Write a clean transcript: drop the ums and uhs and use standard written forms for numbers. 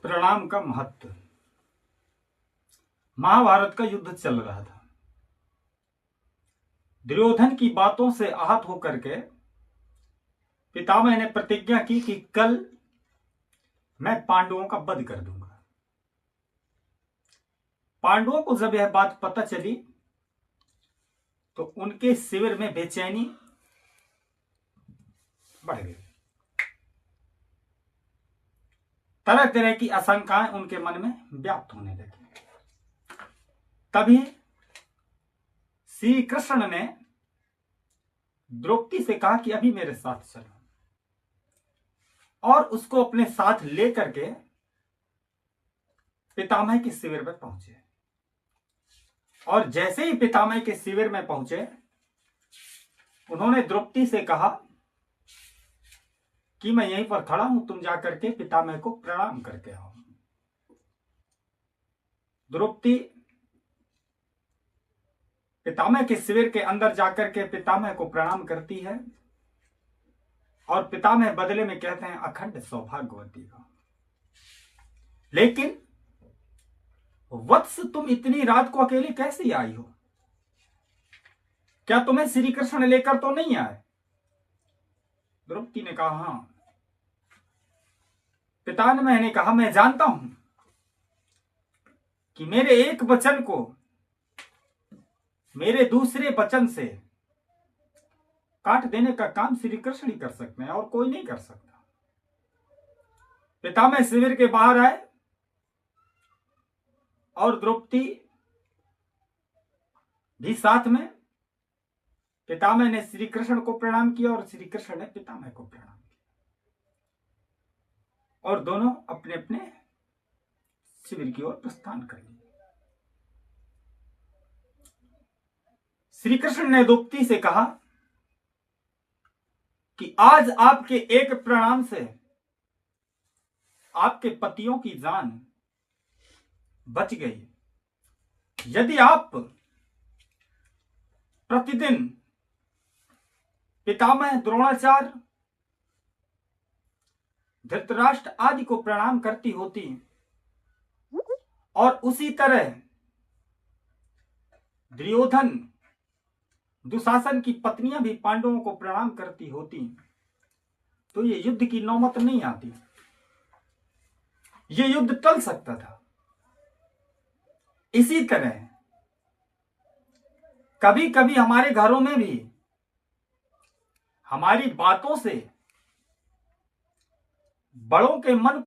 प्रणाम का महत्व। महाभारत का युद्ध चल रहा था। दुर्योधन की बातों से आहत होकर के पितामह ने प्रतिज्ञा की कि कल मैं पांडवों का वध कर दूंगा। पांडवों को जब यह बात पता चली तो उनके शिविर में बेचैनी बढ़ गई। तरह तरह की आशंकाएं उनके मन में व्याप्त होने लगी। तभी श्री कृष्ण ने द्रौपदी से कहा कि अभी मेरे साथ चलो, और उसको अपने साथ लेकर के पितामह के शिविर में पहुंचे। और जैसे ही पितामह के शिविर में पहुंचे, उन्होंने द्रौपदी से कहा कि मैं यहीं पर खड़ा हूं, तुम जाकर के पितामह को प्रणाम करके आओ। द्रौपदी पितामह के शिविर के अंदर जाकर के पितामह को प्रणाम करती है और पितामह बदले में कहते हैं अखंड सौभाग्यवती का। लेकिन वत्स, तुम इतनी रात को अकेले कैसे आई हो? क्या तुम्हें श्री कृष्ण लेकर तो नहीं आए? द्रौपदी ने कहा हां। पितामह ने कहा मैं जानता हूं कि मेरे एक वचन को मेरे दूसरे वचन से काट देने का काम श्री कृष्ण ही कर सकते हैं और कोई नहीं कर सकता। पितामह शिविर के बाहर आए और द्रौपदी भी साथ में। पितामह ने श्री कृष्ण को प्रणाम किया और श्री कृष्ण ने पितामह को प्रणाम किया, और दोनों अपने अपने शिविर की ओर प्रस्थान कर लिए। श्री कृष्ण ने द्रौपदी से कहा कि आज आपके एक प्रणाम से आपके पतियों की जान बच गई। यदि आप प्रतिदिन पितामह, द्रोणाचार्य, धृतराष्ट्र आदि को प्रणाम करती होती और उसी तरह दुर्योधन, दुशासन की पत्नियां भी पांडवों को प्रणाम करती होती, तो ये युद्ध की नौबत नहीं आती। ये युद्ध टल सकता था। इसी तरह कभी कभी हमारे घरों में भी हमारी बातों से बड़ों के मन